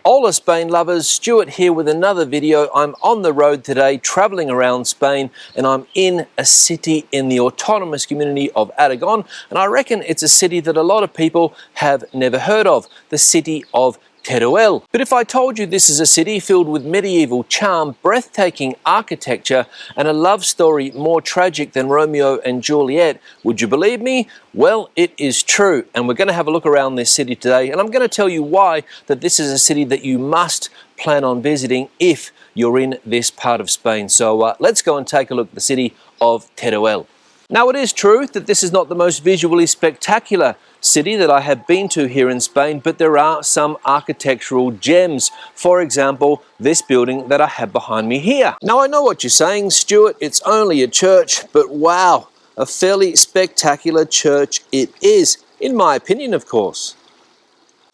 Hola Spain lovers, Stuart here with another video. I'm on the road today traveling around Spain, and I'm in a city in the autonomous community of Aragon, and I reckon it's a city that a lot of people have never heard of, the city of Teruel. But if I told you this is a city filled with medieval charm, breathtaking architecture, and a love story more tragic than Romeo and Juliet, would you believe me? Well, it is true, and we're going to have a look around this city today, and I'm going to tell you why that this is a city that you must plan on visiting if you're in this part of Spain. So let's go and take a look at the city of Teruel. Now, it is true that this is not the most visually spectacular city that I have been to here in Spain, but there are some architectural gems. For example, this building that I have behind me here. Now, I know what you're saying, Stuart, it's only a church, but wow, a fairly spectacular church it is, in my opinion, of course.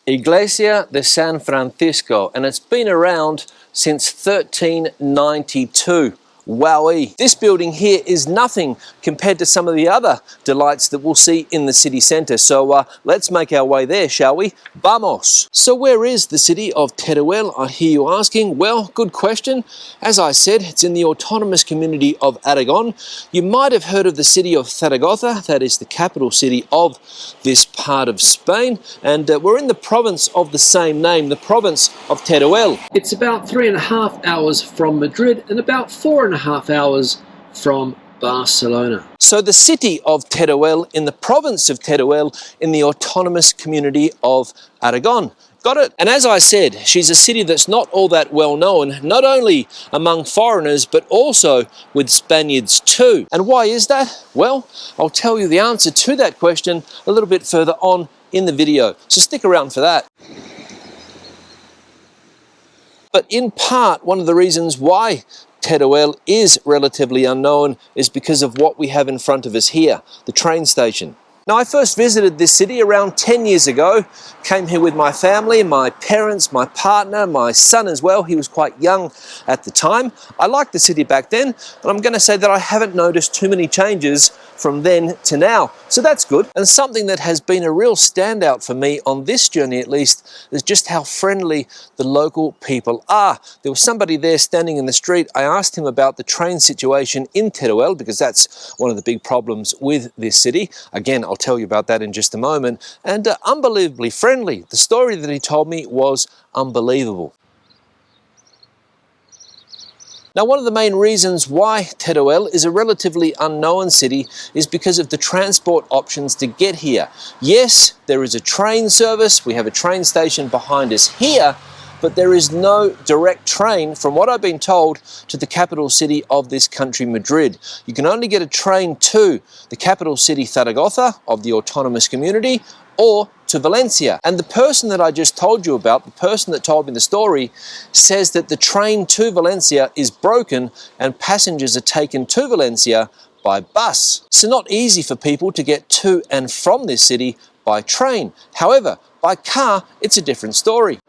Iglesia de San Francisco, and it's been around since 1392. Wowee. This building here is nothing compared to some of the other delights that we'll see in the city centre. So let's make our way there, shall we? Vamos! So where is the city of Teruel, I hear you asking? Well, good question. As I said, it's in the autonomous community of Aragon. You might have heard of the city of Zaragoza, that is the capital city of this part of Spain, and we're in the province of the same name, the province of Teruel. It's about 3.5 hours from Madrid and about 4.5 hours from Barcelona. So the city of Teruel in the province of Teruel in the autonomous community of Aragon. Got it? And as I said, she's a city that's not all that well known, not only among foreigners, but also with Spaniards too. And why is that? Well, I'll tell you the answer to that question a little bit further on in the video. So stick around for that. But in part, one of the reasons why Teruel is relatively unknown is because of what we have in front of us here, the train station. Now, I first visited this city around 10 years ago, came here with my family, my parents, my partner, my son as well. He was quite young at the time. I liked the city back then, and I'm going to say that I haven't noticed too many changes from then to now. So that's good. And something that has been a real standout for me on this journey at least is just how friendly the local people are. There was somebody there standing in the street. I asked him about the train situation in Teruel because that's one of the big problems with this city. Again, I'll tell you about that in just a moment. And unbelievably friendly. The story that he told me was unbelievable. Now, one of the main reasons why Teruel is a relatively unknown city is because of the transport options to get here. Yes, there is a train service. We have a train station behind us here, but there is no direct train, from what I've been told, to the capital city of this country, Madrid. You can only get a train to the capital city, Zaragoza, of the autonomous community, or to Valencia. And the person that I just told you about, the person that told me the story, says that the train to Valencia is broken and passengers are taken to Valencia by bus. So not easy for people to get to and from this city by train. However, by car, it's a different story.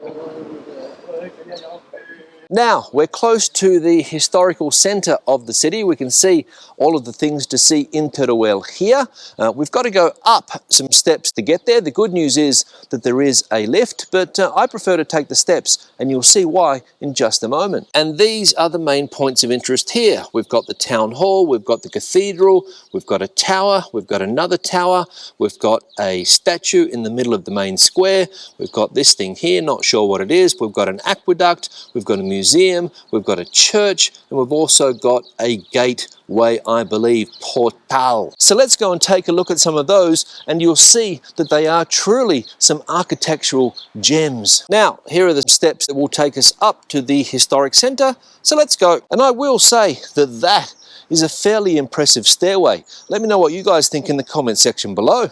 Now, we're close to the historical centre of the city. We can see all of the things to see in Teruel here. We've got to go up some steps to get there. The good news is that there is a lift, but I prefer to take the steps, and you'll see why in just a moment. And these are the main points of interest here. We've got the town hall, we've got the cathedral, we've got a tower, we've got another tower, we've got a statue in the middle of the main square, we've got this thing here, not sure what it is, we've got an aqueduct, we've got a museum, we've got a church, and we've also got a gateway, I believe, portal. So let's go and take a look at some of those, and you'll see that they are truly some architectural gems. Now, here are the steps that will take us up to the historic centre, so let's go. And I will say that that is a fairly impressive stairway. Let me know what you guys think in the comment section below.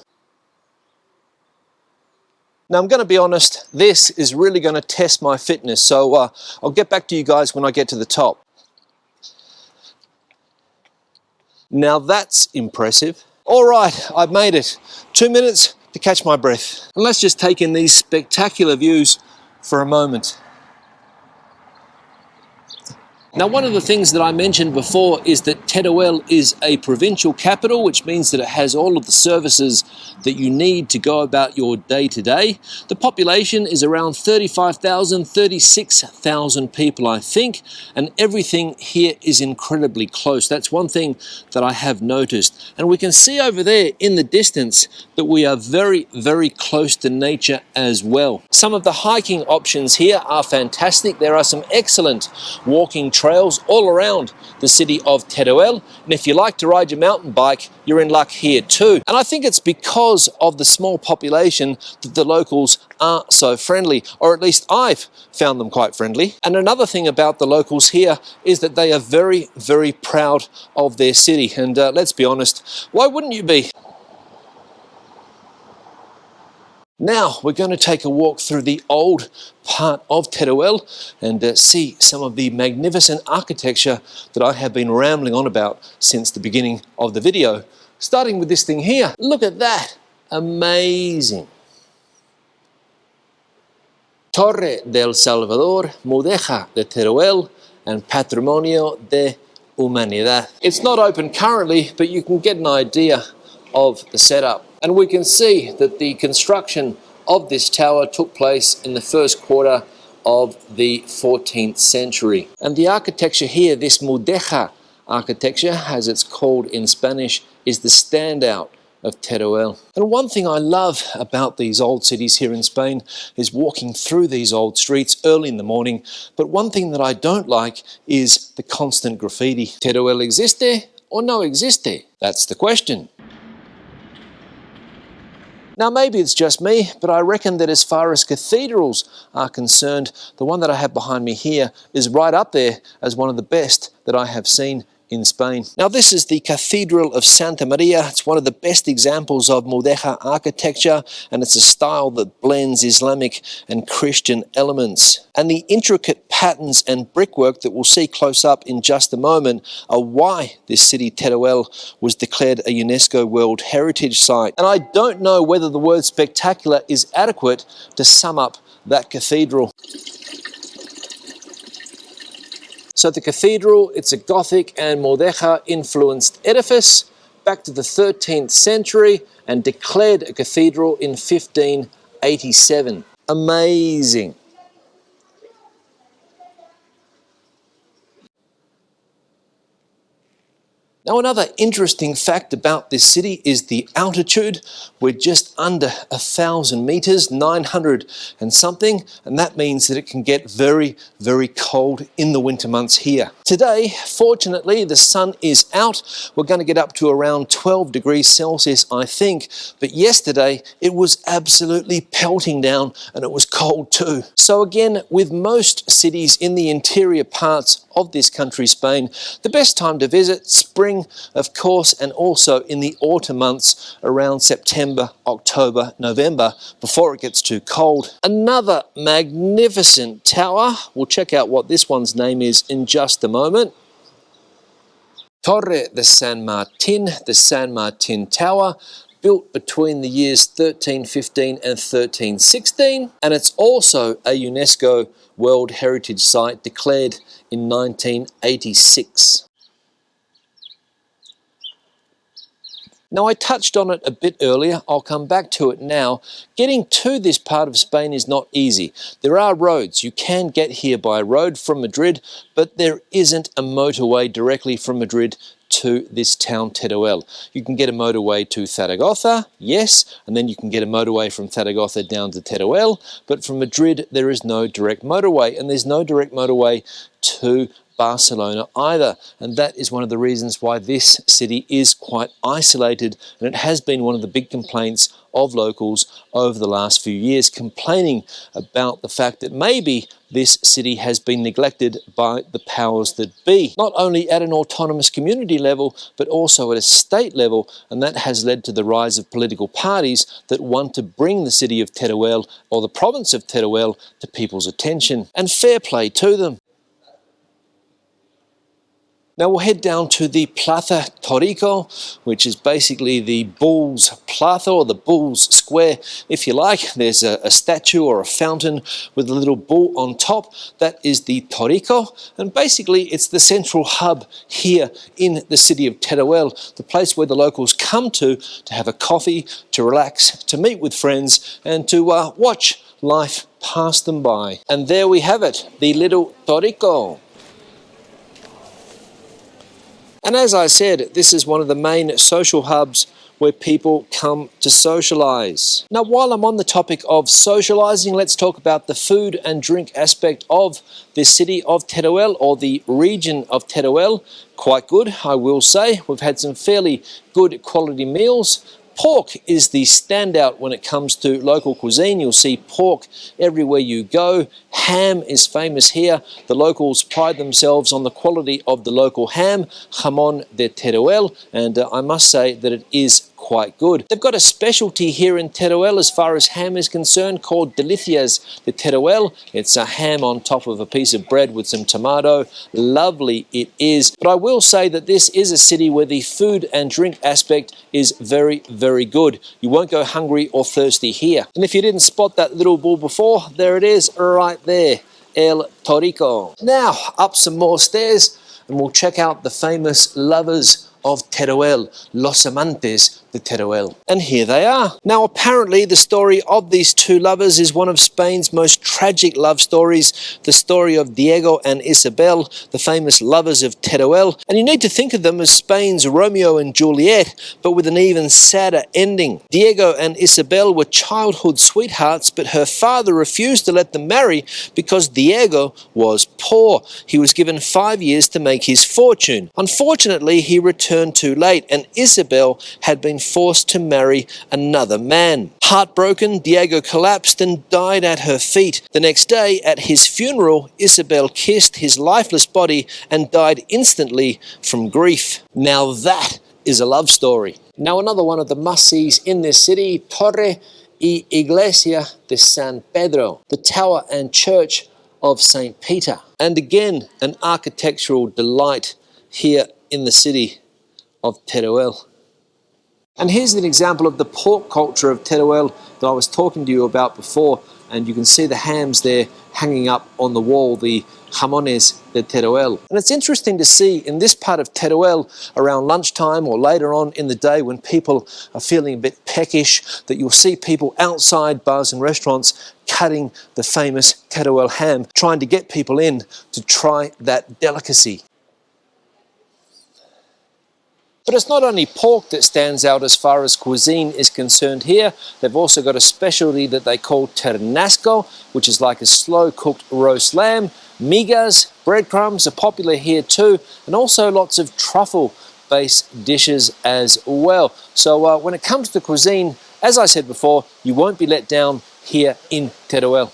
Now, I'm going to be honest, this is really going to test my fitness, so I'll get back to you guys when I get to the top. Now that's impressive. All right, I've made it. 2 minutes to catch my breath. And let's just take in these spectacular views for a moment. Now, one of the things that I mentioned before is that Teruel is a provincial capital, which means that it has all of the services that you need to go about your day-to-day. The population is around 35,000, 36,000 people, I think, and everything here is incredibly close. That's one thing that I have noticed. And we can see over there in the distance that we are very, very close to nature as well. Some of the hiking options here are fantastic. There are some excellent walking trails all around the city of Teruel, and if you like to ride your mountain bike, you're in luck here too. And I think it's because of the small population that the locals are so friendly, or at least I've found them quite friendly. And another thing about the locals here is that they are very, very proud of their city, and let's be honest, why wouldn't you be? Now we're going to take a walk through the old part of Teruel and see some of the magnificent architecture that I have been rambling on about since the beginning of the video. Starting with this thing here. Look at that. Amazing. Torre del Salvador, Mudéjar de Teruel and Patrimonio de Humanidad. It's not open currently, but you can get an idea of the setup. And we can see that the construction of this tower took place in the first quarter of the 14th century. And the architecture here, this Mudéjar architecture, as it's called in Spanish, is the standout of Teruel. And one thing I love about these old cities here in Spain is walking through these old streets early in the morning. But one thing that I don't like is the constant graffiti. Teruel existe or no existe? That's the question. Now, maybe it's just me, but I reckon that as far as cathedrals are concerned, the one that I have behind me here is right up there as one of the best that I have seen in Spain. Now, this is the Cathedral of Santa Maria. It's one of the best examples of Mudejar architecture, and it's a style that blends Islamic and Christian elements. And the intricate patterns and brickwork that we'll see close up in just a moment are why this city, Teruel, was declared a UNESCO World Heritage Site. And I don't know whether the word spectacular is adequate to sum up that cathedral. So the cathedral, it's a Gothic and Mudéjar influenced edifice back to the 13th century and declared a cathedral in 1587. Amazing. Now, another interesting fact about this city is the altitude. We're just under 1,000 meters, 900 and something, and that means that it can get very, very cold in the winter months here. Today, fortunately, the sun is out. We're going to get up to around 12 degrees Celsius, I think, but yesterday it was absolutely pelting down and it was cold too. So again, with most cities in the interior parts of this country, Spain, the best time to visit, spring, of course, and also in the autumn months around September, October, November, before it gets too cold. Another magnificent tower. We'll check out what this one's name is in just a moment. Torre de San Martin, the San Martin Tower, built between the years 1315 and 1316, and it's also a UNESCO World Heritage Site declared in 1986. Now, I touched on it a bit earlier. I'll come back to it now. Getting to this part of Spain is not easy. There are roads. You can get here by road from Madrid, but there isn't a motorway directly from Madrid to this town, Teruel. You can get a motorway to Zaragoza, yes, and then you can get a motorway from Zaragoza down to Teruel, but from Madrid there is no direct motorway, and there's no direct motorway to Barcelona either, and that is one of the reasons why this city is quite isolated, and it has been one of the big complaints of locals over the last few years, complaining about the fact that maybe this city has been neglected by the powers that be, not only at an autonomous community level, but also at a state level, and that has led to the rise of political parties that want to bring the city of Teruel, or the province of Teruel, to people's attention. And fair play to them. Now we'll head down to the Plaza Torico, which is basically the Bull's Plaza, or the Bull's Square, if you like. There's a statue or a fountain with a little bull on top. That is the Torico, and basically it's the central hub here in the city of Teruel, the place where the locals come to have a coffee, to relax, to meet with friends, and to watch life pass them by. And there we have it, the little Torico. And as I said, this is one of the main social hubs where people come to socialize. Now, while I'm on the topic of socializing, let's talk about the food and drink aspect of the city of Teruel, or the region of Teruel. Quite good, I will say. We've had some fairly good quality meals. Pork is the standout when it comes to local cuisine. You'll see pork everywhere you go. Ham is famous here. The locals pride themselves on the quality of the local ham, jamón de Teruel, and I must say that it is quite good. They've got a specialty here in Teruel as far as ham is concerned called Delicias de Teruel. It's a ham on top of a piece of bread with some tomato. Lovely it is. But I will say that this is a city where the food and drink aspect is very, very good. You won't go hungry or thirsty here. And if you didn't spot that little bull before, there it is right there, El Torico. Now up some more stairs and we'll check out the famous lovers of Teruel, Los Amantes de Teruel. And here they are. Now apparently the story of these two lovers is one of Spain's most tragic love stories, the story of Diego and Isabel, the famous lovers of Teruel. And you need to think of them as Spain's Romeo and Juliet, but with an even sadder ending. Diego and Isabel were childhood sweethearts, but her father refused to let them marry because Diego was poor. He was given 5 years to make his fortune. Unfortunately, he returned too late, and Isabel had been forced to marry another man. Heartbroken, Diego collapsed and died at her feet. The next day, at his funeral, Isabel kissed his lifeless body and died instantly from grief. Now that is a love story. Now another one of the must-sees in this city, Torre y Iglesia de San Pedro, the tower and church of St. Peter. And again, an architectural delight here in the city of Teruel. And here's an example of the pork culture of Teruel that I was talking to you about before, and you can see the hams there hanging up on the wall, the jamones de Teruel. And it's interesting to see in this part of Teruel around lunchtime or later on in the day when people are feeling a bit peckish, that you'll see people outside bars and restaurants cutting the famous Teruel ham, trying to get people in to try that delicacy. But it's not only pork that stands out as far as cuisine is concerned here. They've also got a specialty that they call ternasco, which is like a slow-cooked roast lamb. Migas, breadcrumbs are popular here too, and also lots of truffle-based dishes as well. So when it comes to cuisine, as I said before, you won't be let down here in Teruel.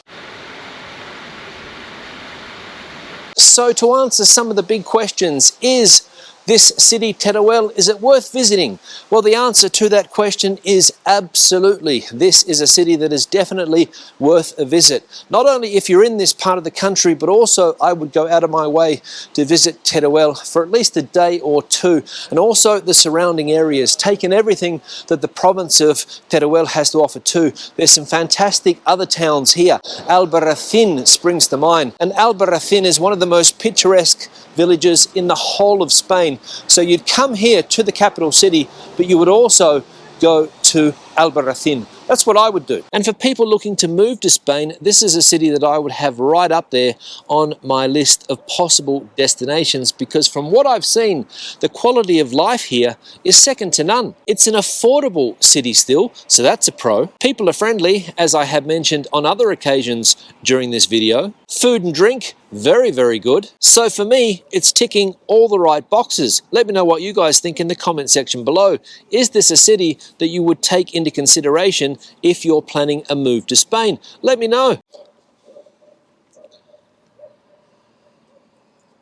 So to answer some of the big questions, is this city, Teruel, is it worth visiting? Well, the answer to that question is absolutely. This is a city that is definitely worth a visit. Not only if you're in this part of the country, but also I would go out of my way to visit Teruel for at least a day or two, and also the surrounding areas, taking everything that the province of Teruel has to offer too. There's some fantastic other towns here. Albarracin springs to mind, and Albarracin is one of the most picturesque villages in the whole of Spain. So you'd come here to the capital city, but you would also go to Albarracin. That's what I would do. And for people looking to move to Spain, this is a city that I would have right up there on my list of possible destinations, because from what I've seen, the quality of life here is second to none. It's an affordable city still, so that's a pro. People are friendly, as I have mentioned on other occasions during this video. Food and drink, very, very good. So for me, it's ticking all the right boxes. Let me know what you guys think in the comment section below. Is this a city that you would take into consideration if you're planning a move to Spain? Let me know.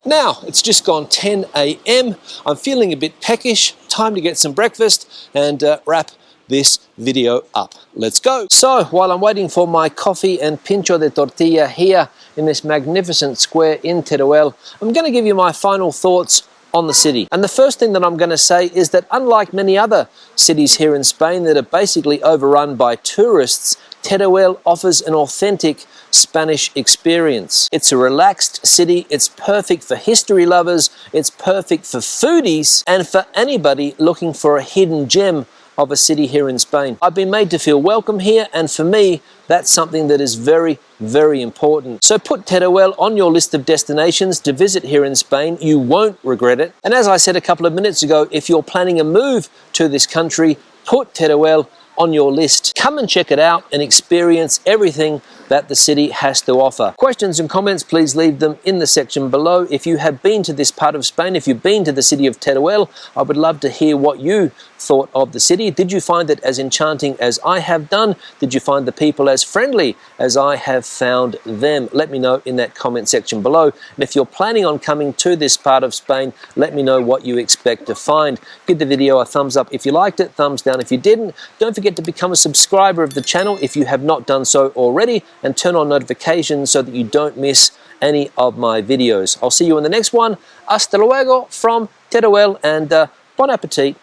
Now, it's just gone 10 a.m. I'm feeling a bit peckish. Time to get some breakfast and wrap this video up. Let's go. So while I'm waiting for my coffee and pincho de tortilla here in this magnificent square in Teruel, I'm going to give you my final thoughts on the city. And the first thing that I'm going to say is that unlike many other cities here in Spain that are basically overrun by tourists, Teruel offers an authentic Spanish experience. It's a relaxed city, it's perfect for history lovers, it's perfect for foodies, and for anybody looking for a hidden gem of a city here in Spain. I've been made to feel welcome here, and for me, that's something that is very, very important. So put Teruel on your list of destinations to visit here in Spain. You won't regret it. And as I said a couple of minutes ago, if you're planning a move to this country, put Teruel on your list. Come and check it out and experience everything that the city has to offer. Questions and comments, please leave them in the section below. If you have been to this part of Spain, if you've been to the city of Teruel, I would love to hear what you thought of the city. Did you find it as enchanting as I have done? Did you find the people as friendly as I have found them? Let me know in that comment section below. And if you're planning on coming to this part of Spain, let me know what you expect to find. Give the video a thumbs up if you liked it, thumbs down if you didn't. Don't forget to become a subscriber of the channel if you have not done so already, and turn on notifications so that you don't miss any of my videos. I'll see you in the next one. Hasta luego from Teruel, and bon appetit.